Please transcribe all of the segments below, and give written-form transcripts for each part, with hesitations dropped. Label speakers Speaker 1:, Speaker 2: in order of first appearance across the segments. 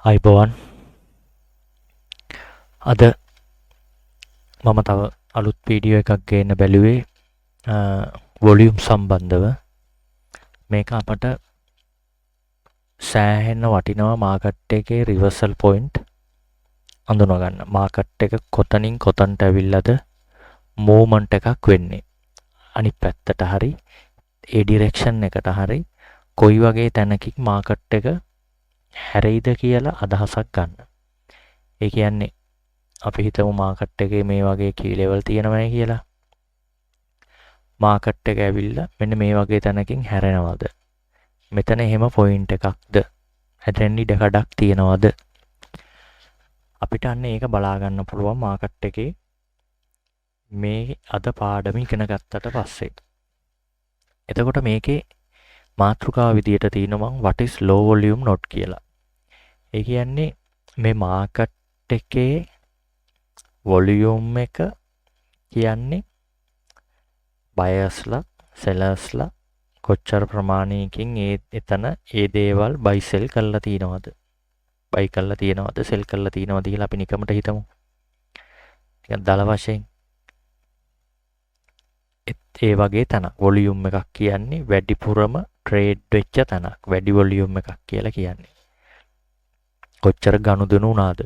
Speaker 1: අයිබෝවන් අද මම තව අලුත් වීඩියෝ එකක් ගේන්න බැලුවේ වොලියුම් සම්බන්ධව මේක අපට සෑහෙන්න වටිනවා මාකට් එකේ රිවර්සල් පොයින්ට් අඳුනගන්න. මාකට් එක කොතනින් කොතනට ඇවිල්ලාද මූවමන්ට් එකක් වෙන්නේ. අනිත් පැත්තට හරි ඒ ඩිරෙක්ෂන් එකට හරි කොයි වගේ තැනකින් මාකට් එක හැරෙයිද කියලා අදහසක් ගන්න. ඒ කියන්නේ අපි හිතමු මාකට් එකේ මේ වගේ කී ලෙවල් තියෙනවයි කියලා. මාකට් එක ඇවිල්ලා මෙන්න මේ වගේ තැනකින් හැරෙනවද? මෙතන එහෙම පොයින්ට් එකක්ද? හැදෙන්න ඉඩ කඩක් තියෙනවද? අපිට අන්න ඒක බලා ගන්න පුළුවන් මාකට් එකේ මේ අද පාඩම ඉගෙන ගත්තට පස්සේ. එතකොට මේකේ මාතෘකාව විදියට තියෙනවා what is low volume node කියලා. ඒ කියන්නේ මේ මාකට් එකේ වොලියුම් එක කියන්නේ බයර්ස්ලා සෙලර්ස්ලා කොච්චර ප්‍රමාණයකින් එතන ඒ දේවල් බයි සෙල් කරලා තියෙනවද? බයි කරලා තියෙනවද සෙල් කරලා තියෙනවද කියලා අපි නිකමට හිතමු. ටිකක් දල වශයෙන් ඒ වගේ තැනක් වොලියුම් එකක් කියන්නේ වැඩිපුරම ට්‍රේඩ් වෙච්ච තැනක්. වැඩි වොලියුම් එකක් කියලා කියන්නේ. කොච්චර ගනුදෙනු වුණාද?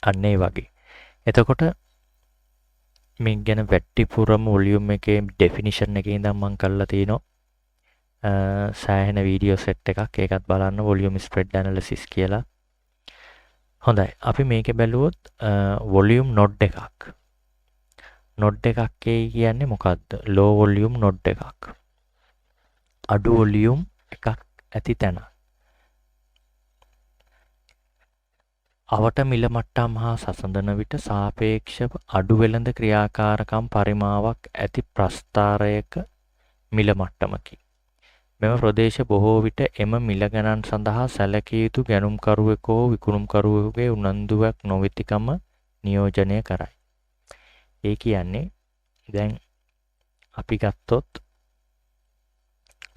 Speaker 1: අන්න ඒ වගේ. එතකොට මේ ගැන වැඩිපුරම වොලියුම් එකේ ඩෙෆිනිෂන් එකේ ඉඳන් මම කරලා තිනවා සෑහෙන වීඩියෝ සෙට් එකක්. ඒකත් බලන්න වොලියුම් ස්ප්‍රෙඩ් ඇනලිසිස් කියලා. හොඳයි. අපි මේකේ බැලුවොත් වොලියුම් නොඩ් එකක්. නොඩ් එකක් කියන්නේ මොකද්ද? ලෝ වොලියුම් නොඩ් එකක්. අඩු වොලියුම් එකක් ඇති තැන. අවට මිල මට්ටම් හා සසඳන විට සාපේක්ෂව අඩු වෙළඳ ක්‍රියාකාරකම් පරිමාවක් ඇති ප්‍රස්ථාරයක මිල මට්ටමකි. මෙම ප්‍රදේශ බොහෝ විට එම මිල ගණන් සඳහා සැලකිය යුතු ගැනුම්කරුවෙකු හෝ විකුණුම්කරුවෙකුගේ උනන්දුවක් නොවෙතිකම නියෝජනය කරයි. ඒ කියන්නේ දැන් අපි ගත්තොත්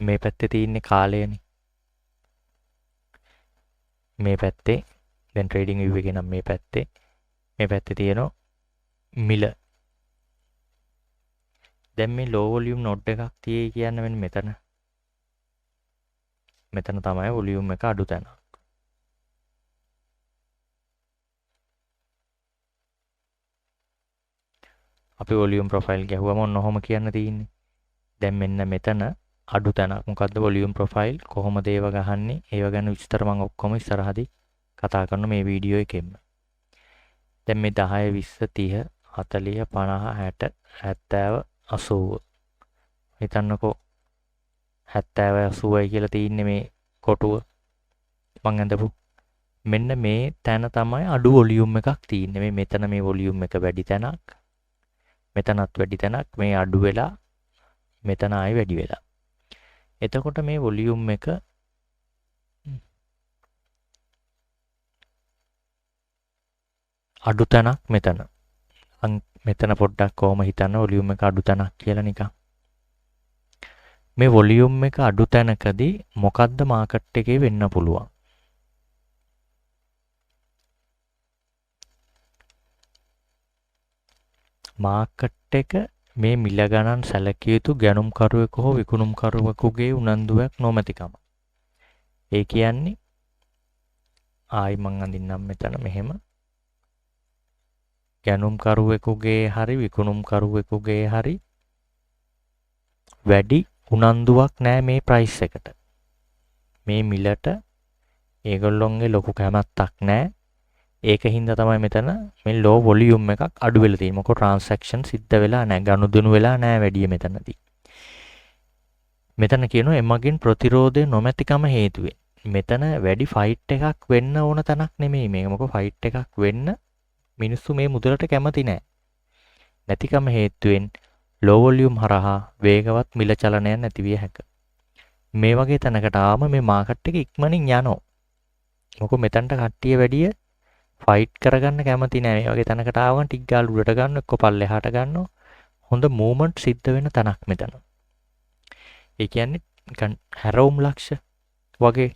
Speaker 1: මේ පැත්තේ තියෙන්නේ කාලයනේ. මේ පැත්තේ දැන් ට්‍රේඩින් view එකේ නම් මේ පැත්තේ තියෙනවා මිල. දැන් මේ low volume node එකක් තියෙයි කියන්නේ මෙන්න මෙතන. මෙතන තමයි වොලියුම් එක අඩු තැන. අපි වොලියුම් ප්‍රොෆයිල් ගැහුවම ඔන්න ඔහොම කියන්න තියෙන්නේ. දැන් මෙන්න මෙතන අඩු තැනක්. මොකද්ද වොලියුම් ප්‍රොෆයිල්? කොහොමද ඒව ගහන්නේ? ඒව ගැන විස්තර මම ඔක්කොම ඉස්සරහදී කතා කරන මේ වීඩියෝ එකෙන්ම. දැන් මේ 10 20 30 40 50 60 70 80 හිතන්නකෝ 70 80යි කියලා තියෙන්නේ මේ කොටුව මං අඳපු. මෙන්න මේ තැන තමයි අඩු වොලියුම් එකක් තියෙන්නේ. මේ මෙතන මේ වොලියුම් එක වැඩි තැනක්. මෙතනත් වැඩි තැනක්. මේ අඩු වෙලා මෙතන ආයි වැඩි වෙලා. එතකොට මේ වොලියුම් එක අඩු තැනක් මෙතන. මෙතන පොඩ්ඩක් කොහොම හිතන්න වොලියුම් එක අඩු තැනක් කියලා නිකන්. මේ වොලියුම් එක අඩු තැනකදී මොකද්ද මාකට් එකේ වෙන්න පුළුවන්? මාකට් එක මේ මිල ගණන් සැලකිය යුතු ගැනුම්කරුවෙකු හෝ විකුණුම්කරුවෙකුගේ උනන්දුවක් නොමැතිකම. ඒ කියන්නේ ආයි මං අඳින්නම් මෙතන මෙහෙම. ගැනුම්කරුවෙකුගේ හරි විකුණුම්කරුවෙකුගේ හරි වැඩි උනන්දුවක් නැහැ මේ ප්‍රයිස් එකට. මේ මිලට ඒගොල්ලොන්ගේ ලොකු කැමැත්තක් නැහැ. ඒක හින්දා තමයි මෙතන මේ ලෝ වොලියුම් එකක් අඩු වෙලා තියෙන්නේ. මොකද ට්‍රාන්සැක්ෂන් සිද්ධ වෙලා නැහැ. ගනුදෙනු වෙලා නැහැ වැඩි මෙතනදී. මෙතන කියනවා එමගින් ප්‍රතිරෝධය නොමැතිකම හේතුවෙන්. මෙතන වැඩි ෆයිට් එකක් වෙන්න ඕන තැනක් නෙමෙයි මේක. මොකද ෆයිට් එකක් වෙන්න මිනිස්සු මේ මුදලට කැමති නැහැ. නැතිකම හේතුවෙන් ලෝ වොලියුම් හරහා වේගවත් මිල චලනයක් නැති විය හැක. මේ වගේ තැනකට ආවම මේ මාකට් එක ඉක්මනින් යනවා. මොකද මෙතනට කට්ටිය වැඩිය ෆයිට් කරගන්න කැමති නැහැ. මේ වගේ තැනකට ආවම ටික් ගාලා උඩට ගන්න එක්ක පල්ලෙහාට ගන්නවා. හොඳ මූවමන්ට් සිද්ධ වෙන තැනක් මෙතන. ඒ කියන්නේ හැරවුම් ලක්ෂ වගේ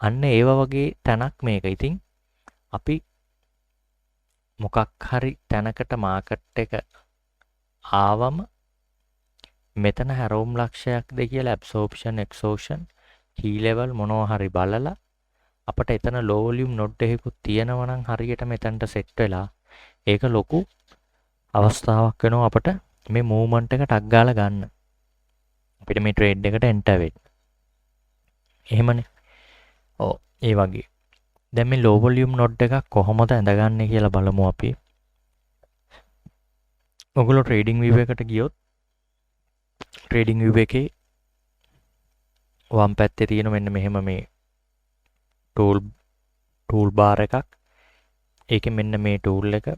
Speaker 1: අන්න ඒව වගේ තැනක් මේක. ඉතින් අපි මොකක් හරි තැනකට මාකට් එක ආවම මෙතන හැරවුම් ලක්ෂයක්ද කියලා ඇබ්සෝප්ෂන් එක්සෝෂන් කී ලෙවල් මොනවා හරි බලලා අපිට එතන ලෝ වොලියුම් නොඩ් එකකුත් තියෙනවා නම් හරියට මෙතනට සෙට් වෙලා ඒක ලොකු අවස්ථාවක් වෙනවා අපිට මේ මූව්මන්ට් එක ටක් ගාලා ගන්න. අපිට මේ ට්‍රේඩ් එකට එන්ටර් වෙන්න. එහෙමනේ. ඔව් ඒ වගේ. දැන් මේ ලෝ වොලියුම් නොඩ් එකක් කොහොමද ඇඳගන්නේ කියලා බලමු අපි. ඔයගොල්ලෝ ට්‍රේඩින් view එකට ගියොත් ට්‍රේඩින් view එකේ වම් පැත්තේ තියෙන මෙන්න මෙහෙම මේ ටූල් බාර් එකක්. ඒකේ මෙන්න මේ ටූල් එක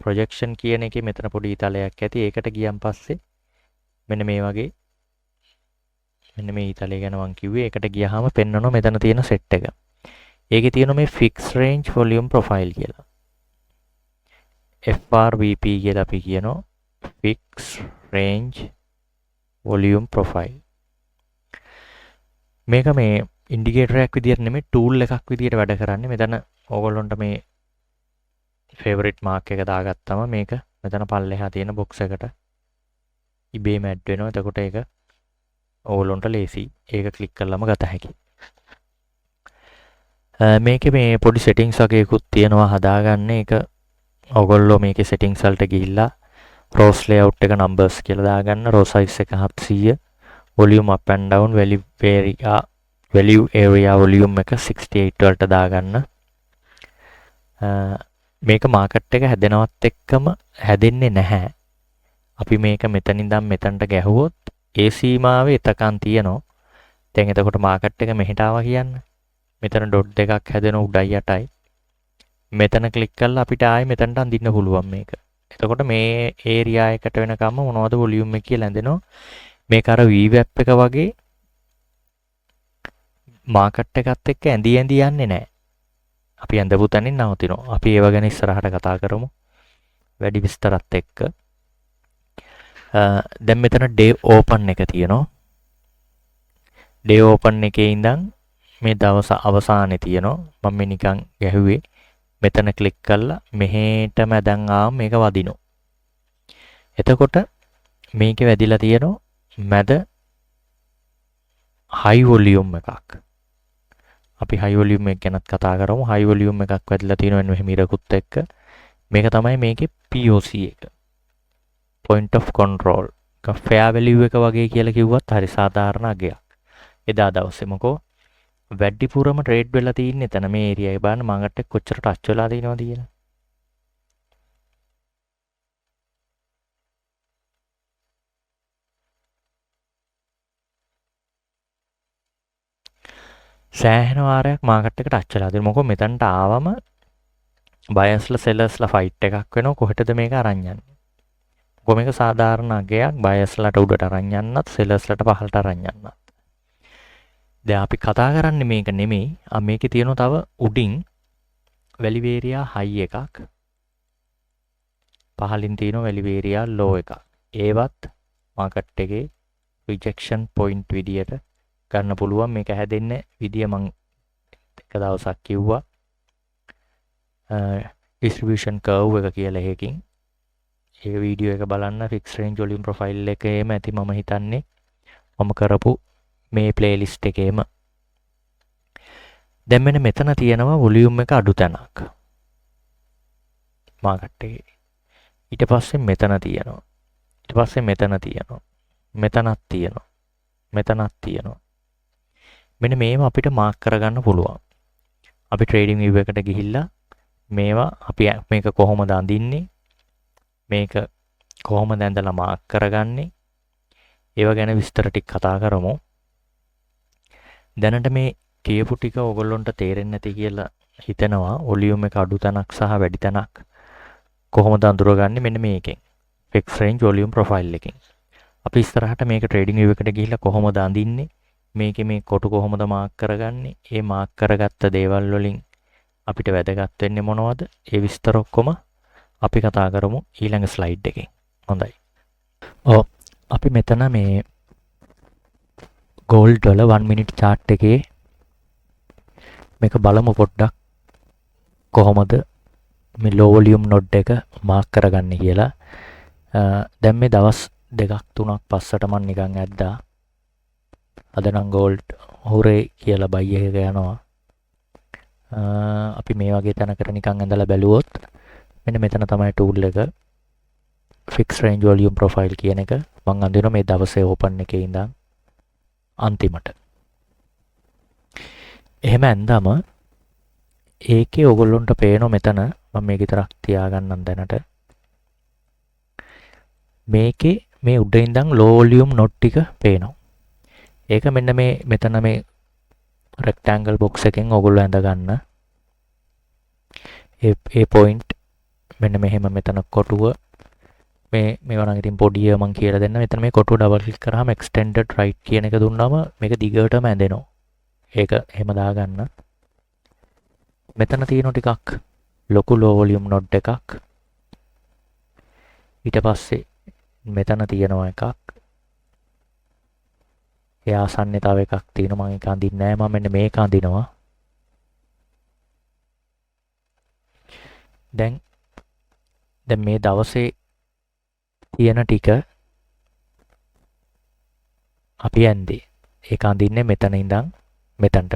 Speaker 1: ප්‍රොජෙක්ෂන් කියන එකේ මෙතන පොඩි ඊතලයක් ඇති. ඒකට ගියන් පස්සේ මෙන්න මේ වගේ මෙන්න මේ ඊතලය ගැන මම කිව්වේ. ඒකට ගියාම පෙන්වනවා මෙතන තියෙන සෙට් එක. ඒකේ තියෙන මේ ෆික්ස් රේන්ජ් වොලියුම් ප්‍රොෆයිල් කියලා. FRVP කියලා අපි කියනවා. Fix Range volume profile. මේක මේ ඉන්ඩිකේටරයක් විදියට නෙමෙයි ටූල් එකක් විදියට වැඩ කරන්නේ. මෙතන ඕගොල්ලොන්ට මේ ෆේවරිට් මාක් එක දාගත්තම මේක මෙතන පල්ලෙහා තියෙන බොක්ස් එකට ඉබේම ඇඩ් වෙනවා. එතකොට ඒක ඕගොල්ලොන්ට ලේසි. ඒක ක්ලික් කරලාම ගත හැකියි. මේකේ මේ පොඩි සෙටින්ග්ස් වගේකුත් තියෙනවා හදාගන්න. ඒක ඔයගොල්ලෝ මේකේ සෙටින්ග්ස් වලට ගිහිල්ලා රෝස් ලේඅවුට් එක නම්බර්ස් කියලා දාගන්න. රෝ සයිස් එක 700, volume up and down, value area volume එක 68 වලට දාගන්න. මේක මාකට් එක හැදෙනවත් එක්කම හැදෙන්නේ නැහැ. අපි මේක මෙතන ඉඳන් මෙතනට ගැහුවොත් ඒ සීමාවේ එතකන් තියෙනවා. දැන් එතකොට මාකට් එක මෙහෙට ආවා කියන්නේ. මෙතන ඩොට් දෙකක් හැදෙන උඩයි යටයි. මෙතන ක්ලික් කරලා අපිට ආයේ මෙතනට අඳින්න පුළුවන් මේක. එතකොට මේ ඒරියා එකට වෙනකම්ම මොනවද වොලියුම් එක කියලා ඇඳෙනවා. මේක අර VWAP එක වගේ මාකට් එකත් එක්ක ඇඳි යන්නේ නැහැ. අපි ඇඳපු තැනින් නවතිනවා. අපි ඒව ගැන ඉස්සරහට කතා කරමු. වැඩි විස්තරත් එක්ක. දැන් මෙතන ඩේ ඕපන් එක තියෙනවා. ඩේ ඕපන් එකේ ඉඳන් මේ දවස අවසානයේ තියෙනවා. මම මේ නිකන් ගැහුවේ. මෙතන ක්ලික් කරලා මෙහෙටම දැන් ආවම මේක වදිනවා. එතකොට මේකේ වැදිලා තියෙනවා මැද හයි වොලියුම් එකක්. අපි හයි වොලියුම් එක ගැනත් කතා කරමු. හයි වොලියුම් එකක් වැදිලා තියෙනවා මෙහෙම ඉරකුත් එක්ක. මේක තමයි මේකේ POC එක. point of control. fair value එක වගේ කියලා කිව්වත් හරි සාධාරණ අගයක්. එදා දවසේ මොකෝ වැඩිපුරම ට්‍රේඩ් වෙලා තියෙන්නේ එතන මේ ඒරියා එක බලන්න මාකට් එක කොච්චර ටච් වෙලා තියෙනවද කියලා. සෑහෙන වාරයක් මාකට් එක ටච් වෙලා තියෙනවා. මොකෝ මෙතනට ආවම බයර්ස්ලා සෙලර්ස්ලා ෆයිට් එකක් වෙනවා. කොහෙටද මේක අරන් යන්නේ? මොකෝ මේක සාධාරණ අගයක්. බයර්ස්ලාට උඩට අරන් යන්නත් සෙලර්ස්ලාට පහළට අරන් යන්නත්. දැන් අපි කතා කරන්නේ මේක නෙමෙයි. මේකේ තියෙනවා තව උඩින් වැලිවේරියා හයි එකක්. පහලින් තියෙනවා වැලිවේරියා ලෝ එකක්. ඒවත් මාකට් එකේ රිජෙක්ෂන් පොයින්ට් විදියට ගන්න පුළුවන්. මේක හැදෙන්නේ විදිය මම එක දවසක් කිව්වා. ඩිස්ට්‍රිබියුෂන් කර්ව් එක කියලා එකකින්. ඒ වීඩියෝ එක බලන්න ෆික්ස් රේන්ජ් වොලියුම් ප්‍රොෆයිල් එකේම ඇති මම හිතන්නේ. මම කරපු මේ ප්ලේලිස්ට් එකේම. දැන් මෙන්න මෙතන තියෙනවා වොලියුම් එක අඩු තැනක්. මාකට් එකේ. ඊට පස්සේ මෙතන තියෙනවා. ඊට පස්සේ මෙතන තියෙනවා. මෙතනක් තියෙනවා. මෙතනක් තියෙනවා. මෙන්න මේව අපිට මාක් කරගන්න පුළුවන්. අපි ට්‍රේඩින් view එකට ගිහිල්ලා මේවා අපි මේක කොහොමද අඳින්නේ? මේක කොහොමද ඇඳලා මාක් කරගන්නේ? ඒව ගැන විස්තර ටික කතා කරමු. දැනට මේ කියපු ටික ඔයගොල්ලොන්ට තේරෙන්නේ නැති කියලා හිතනවා. වොලියුම් එක අඩු තැනක් සහ වැඩි තැනක් කොහොමද අඳුරගන්නේ? මෙන්න මේකෙන්. fixed range volume profile එකෙන්. අපි ඉස්සරහට මේක ට්‍රේඩින් view එකට ගිහිල්ලා කොහොමද අඳින්නේ? මේකේ මේ කොටු කොහොමද මාක් කරගන්නේ? ඒ මාක් කරගත්ත දේවල් වලින් අපිට වැදගත් වෙන්නේ මොනවද? ඒ විස්තර ඔක්කොම අපි කතා කරමු ඊළඟ ස්ලයිඩ් එකෙන්. හොඳයි. අපි මෙතන මේ gold dollar 1 minute chart එකේ මේක බලමු පොඩ්ඩක් කොහොමද මේ low volume node එක මාක් කරගන්නේ කියලා. දැන් මේ දවස් දෙකක් තුනක් පස්සට මම නිකන් ඇද්දා. අද නම් gold හොරේ කියලා buy එක යනවා. අපි මේ වගේ තැනකට නිකන් ඇඳලා බැලුවොත් මෙන්න මෙතන තමයි tool එක fixed range volume profile කියන එක මම අඳිනවා මේ දවසේ open එකේ ඉඳන් අන්තිමට. එහෙම ඇඳම ඒකේ ඔයගොල්ලන්ට පේනවා මෙතන මම මේක විතරක් තියාගන්නම් දැනට. මේකේ මේ උඩ ඉඳන් low volume node ටික පේනවා. ඒක මෙන්න මේ මෙතන මේ rectangle box එකෙන් ඔයගොල්ලෝ ඇඳ ගන්න. ඒ point මෙන්න මෙහෙම මෙතන කොටුව මේවා නම් ඉතින් පොඩිය මම කියලා දෙන්න. මෙතන මේ කොටුව double click කරාම extended right කියන එක දුන්නාම මේක දිගටම ඇඳෙනවා. ඒක එහෙම දාගන්න. මෙතන තියෙන ටිකක් ලොකු low volume node එකක්. ඊට පස්සේ මෙතන තියෙනවා එකක්. ඒ ආසන්නයේ තව එකක් තියෙනවා. මම ඒක අඳින්නේ නැහැ. මම මෙන්න මේක අඳිනවා. දැන් මේ දවසේ තියෙන ටික අපි ඇන්දේ. ඒක අඳින්නේ මෙතන ඉඳන් මෙතනට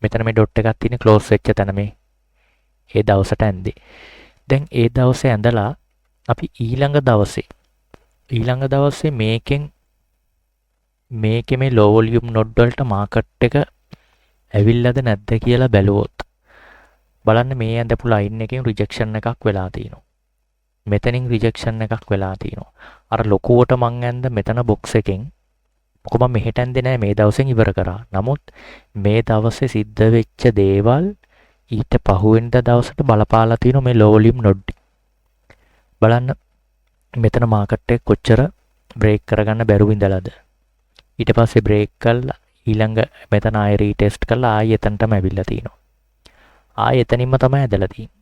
Speaker 1: මෙතන මේ ඩොට් එකක් තියෙන ක්ලෝස් වෙච්ච තැන මේ ඒ දවසට ඇන්දේ. දැන් ඒ දවසේ ඇඳලා අපි ඊළඟ දවසේ මේකේ මේ low volume node වලට මාකට් එක ඇවිල්ලාද නැද්ද කියලා බැලුවොත් බලන්න මේ ඇඳපු ලයින් එකෙන් රිජෙක්ෂන් එකක් වෙලා තියෙනවා. මෙතනින් රිජෙක්ෂන් එකක් වෙලා තියෙනවා. අර ලොකුවට මං ඇඳ මෙතන බොක්ස් එකෙන් මොකද මම මෙහෙට ඇඳේ නැහැ මේ දවසෙන් ඉවර කරා. නමුත් මේ දවසේ සිද්ධ වෙච්ච දේවල් ඊට පහුවෙනිදා දවසට බලපාලා තියෙනවා මේ low volume node. බලන්න මෙතන මාකට් එක කොච්චර බ්‍රේක් කරගන්න බැරුව ඉඳලාද. ඊට පස්සේ බ්‍රේක් කළා ඊළඟ මෙතන ආයෙ රීටෙස්ට් කළා ආයෙ එතනටම ඇවිල්ලා තිනවා. ආයෙ එතනින්ම තමයි ඇදලා තියෙන්නේ.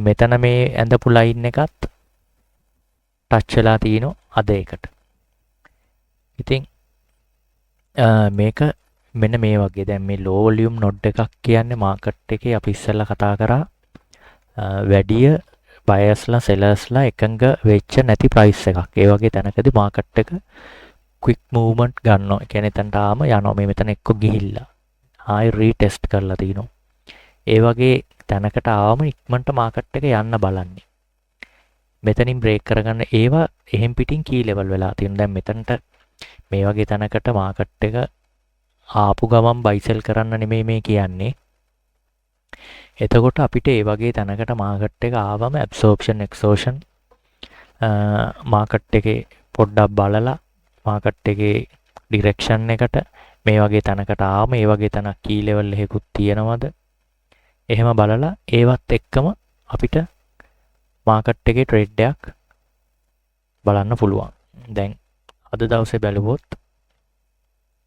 Speaker 1: මෙතන මේ ඇඳපු ලයින් එකත් ටච් වෙලා තිනවා අද එකට. ඉතින් මේක මෙන්න මේ වගේ දැන් මේ low volume node එකක් කියන්නේ මාකට් එකේ අපි ඉස්සෙල්ලා කතා කරා වැඩිය බයර්ස්ලා සෙලර්ස්ලා එකඟ වෙච්ච නැති ප්‍රයිස් එකක්. ඒ වගේ තැනකදී මාකට් එක quick movement ගන්නවා. ඒ කියන්නේ එතනට ආම යනවා මේ මෙතන එක්ක ගිහිල්ලා ආයෙ රීටෙස්ට් කරලා තිනවා. ඒ වගේ තැනකට ආවම ඉක්මනට මාකට් එක යන්න බලන්නේ. මෙතනින් බ්‍රේක් කරගන්න ඒවා එහෙම් පිටින් කී ලෙවල් වෙලා තියෙනවා. දැන් මෙතනට මේ වගේ තැනකට මාකට් එක ආපු ගමන් බයි සෙල් කරන්න නෙමෙයි මේ කියන්නේ. එතකොට අපිට ඒ වගේ තැනකට මාකට් එක ආවම absorption exhaustion මාකට් එකේ පොඩ්ඩක් බලලා මාකට් එකේ ඩිරෙක්ෂන් එකට මේ වගේ තැනකට ආවම ඒ වගේ තැනක් කී ලෙවල් එකකුත් තියෙනවද එහෙම බලලා ඒවත් එක්කම අපිට මාකට් එකේ ට්‍රේඩ් එකක් බලන්න පුළුවන්. දැන් අද දවසේ බැලුවොත්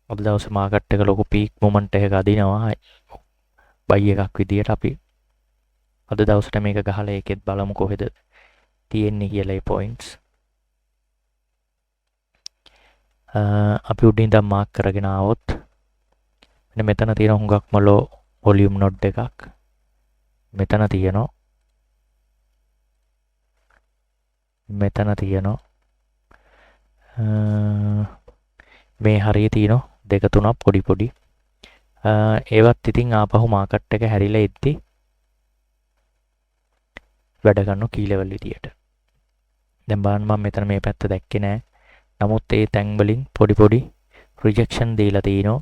Speaker 1: අද දවසේ මාකට් එක ලොකු පීක් මොමන්ට් එකක අදිනවා. බයි එකක් විදියට අපි අද දවසට මේක ගහලා ඒකෙත් බලමු කොහෙද තියෙන්නේ කියලා ඒ පොයින්ට්ස්. අපි උඩින් ඉඳන් මාක් කරගෙන ආවොත් මෙන්න මෙතන තියෙන හුඟක්ම low volume node එකක්. මෙතන තියෙනවා මේ හරිය තියෙනවා දෙක තුනක් පොඩි ඒවත් ඉතින් ආපහු මාකට් එක හැරිලා එද්දි වැඩ ගන්න කී ලෙවල් විදියට. දැන් බලන්න මම මෙතන මේ පැත්ත දැක්කේ නෑ. නමුත් ඒ තැන් වලින් පොඩි රිජෙක්ෂන් දීලා තිනවා.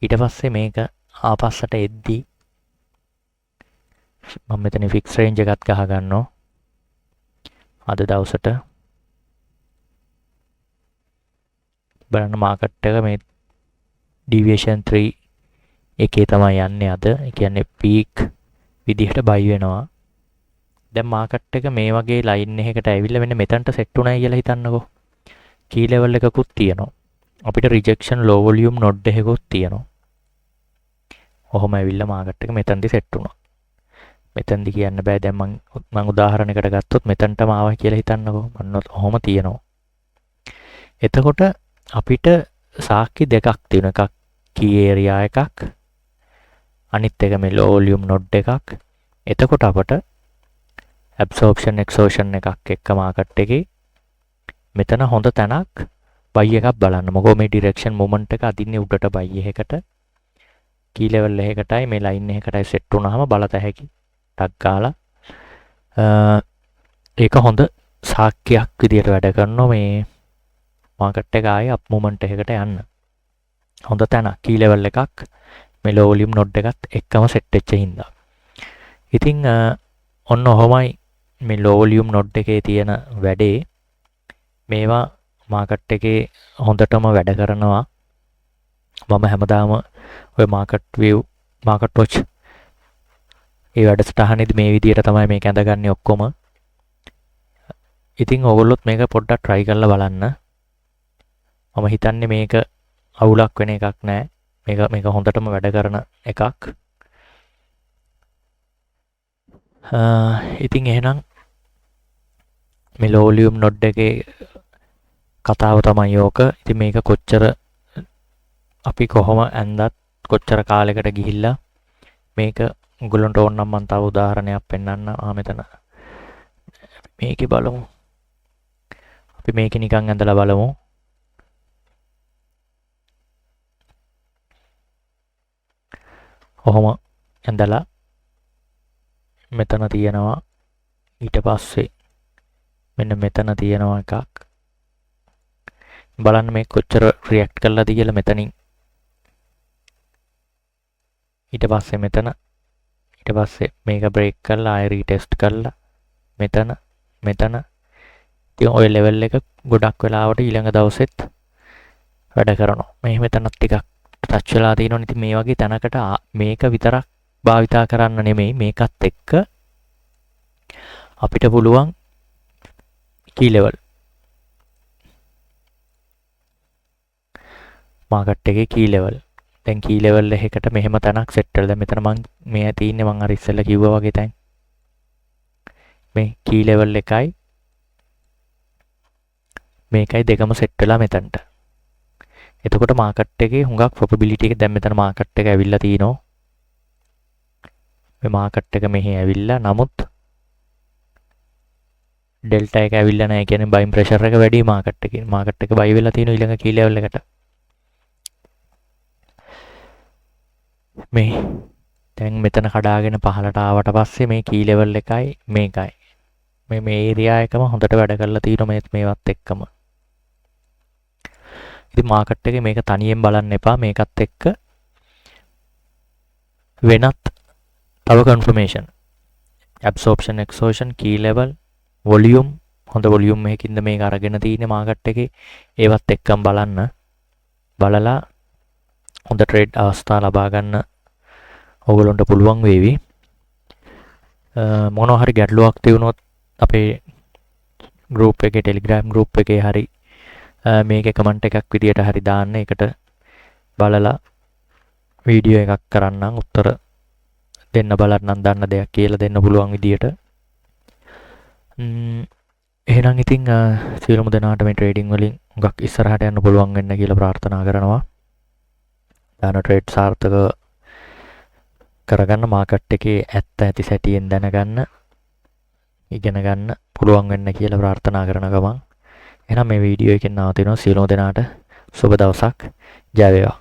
Speaker 1: ඊට පස්සේ මේක ආපස්සට එද්දි මම මෙතන ෆික්ස් රේන්ජ් එකත් ගහ ගන්නවා. අද දවසට බලන්න මාකට් එක මේ ඩීවියේෂන් 3 එකේ තමයි යන්නේ අද. ඒ කියන්නේ පීක් විදිහට බයි වෙනවා. දැන් මාකට් එක මේ වගේ ලයින් එකකට ඇවිල්ලා මෙන්න මෙතනට සෙට් උනායි කියලා හිතන්නකෝ. කී ලෙවල් එකකුත් තියෙනවා. අපිට රිජෙක්ෂන් low volume node එකකුත් තියෙනවා. ඔහොම ඇවිල්ලා මාකට් එක මෙතනදි සෙට් වුණා. මෙතනදි කියන්න බෑ. දැන් මම උදාහරණයකට ගත්තොත් මෙතනටම ආවා කියලා හිතන්නකෝ. මන්න ඔහොම තියෙනවා. එතකොට අපිට සාක්ෂි දෙකක් තියෙනවා. එකක් key area එකක් අනිත් එක මේ low volume node එකක්. එතකොට අපට absorption exhaustion එකක් එක්ක මාකට් එකේ මෙතන හොඳ තැනක් buy එකක් බලන්න. මොකද මේ direction movement එක අදින්නේ උඩට buy එකකට. key level එකකටයි මේ line එකකටයි set වුණාම බලත හැකි. ටක් ගාලා ඒක හොඳ සාක්කයක් විදියට වැඩ කරනවා මේ මාකට් එක ආයේ up movement එකකට යන්න. හොඳ තැනක් key level එකක් මේ low volume node එකත් එක්කම set වෙච්ච හින්දා. ඉතින් ඔන්න ඔහොමයි මේ low volume node එකේ තියෙන වැඩේ. මේවා මාකට් එකේ හොඳටම වැඩ කරනවා. මම හැමදාම ඔය market view market watch ඒ වැඩසටහනේදී මේ විදියට තමයි මේක ඇඳගන්නේ ඔක්කොම. ඉතින් ඔයගොල්ලොත් මේක පොඩ්ඩක් try කරලා බලන්න. මම හිතන්නේ මේක අවුලක් වෙන එකක් නෑ. මේක හොඳටම වැඩ කරන එකක්. ඉතින් එහෙනම් මේ low volume node එකේ කතාව තමයි ඕක. ඉතින් මේක කොච්චර අපි කොහොම ඇඳත් කොච්චර කාලයකට ගිහිල්ලා මේක උගලන්ට ඕන නම් මම තව උදාහරණයක් පෙන්නන්න. මෙතන මේකේ බලමු. අපි මේක නිකන් ඇඳලා බලමු. ඔහොම ඇඳලා මෙතන තියෙනවා. ඊට පස්සේ මෙන්න මෙතන තියෙනවා එකක්. බලන්න මේ කොච්චර රියැක්ට් කරලාද කියලා මෙතනින්. ඊට පස්සේ මෙතන. ඊට පස්සේ මේක බ්‍රේක් කරලා ආයෙ රීටෙස්ට් කරලා මෙතන. ඉතින් ඔය ලෙවල් එක ගොඩක් වෙලාවට ඊළඟ දවසෙත් වැඩ කරනවා. මේ මෙතනත් ටිකක් ටච් වෙලා තියෙනවනේ. ඉතින් මේ වගේ තැනකට මේක විතරක් භාවිතා කරන්න නෙමෙයි, මේකත් එක්ක අපිට පුළුවන් key level මාකට් එකේ key level. දැන් key level එකකට මෙහෙම තැනක් සෙට් කරලා දැන් මෙතන මම මේ තියෙන්නේ මම අර ඉස්සෙල්ලා කිව්වා වගේ තැන්. මේ key level එකයි මේකයි දෙකම සෙට් වෙලා මෙතනට. එතකොට මාකට් එකේ හුඟක් probability එක දැන් මෙතන මාකට් එක ඇවිල්ලා තිනවා. මේ මාකට් එක මෙහි ඇවිල්ලා නමුත් ඩෙල්ටා එක ඇවිල්ලා නැහැ. කියන්නේ බයින් ප්‍රෙෂර් එක වැඩි මාකට් එකේ. මාකට් එක බයි වෙලා තියෙන ඊළඟ key level එකට. මේ දැන් මෙතන කඩාගෙන පහලට ආවට පස්සේ මේ key level එකයි මේකයි. මේ ඒරියා එකම හොඳට වැඩ කරලා තියෙනවා මේවත් එක්කම. ඉතින් මාකට් එකේ මේක තනියෙන් බලන්න එපා. මේකත් එක්ක වෙනත් තව confirmation. absorption exhaustion key level volume හොඳ volume එකකින්ද මේක අරගෙන තියෙන්නේ මාකට් එකේ. ඒවත් එක්කම බලන්න. බලලා හොඳ ට්‍රේඩ් අවස්ථා ලබා ගන්න ඔයගොල්ලන්ට පුළුවන් වේවි. මොනවා හරි ගැටලුවක් තියුණොත් අපේ group එකේ Telegram group එකේ හරි මේකේ කමෙන්ට් එකක් විදියට හරි දාන්න. ඒකට බලලා වීඩියෝ එකක් කරන්නම් උත්තර දෙන්න බලන්නම් දන්න දෙයක් කියලා දෙන්න පුළුවන් විදියට. එහෙනම් ඉතින් සියලුම දෙනාට මේ ට්‍රේඩින් වලින් හුඟක් ඉස්සරහට යන්න පුළුවන් වෙන්න කියලා ප්‍රාර්ථනා කරනවා. දාන ට්‍රේඩ් සාර්ථක කරගන්න මාකට් එකේ ඇත්ත ඇති සැටියෙන් දැනගන්න ඉගෙන ගන්න පුළුවන් වෙන්න කියලා ප්‍රාර්ථනා කරන ගමන් එහෙනම් මේ වීඩියෝ එකෙන් නවතිනවා. සියලුම දෙනාට සුබ දවසක්. ජය වේවා.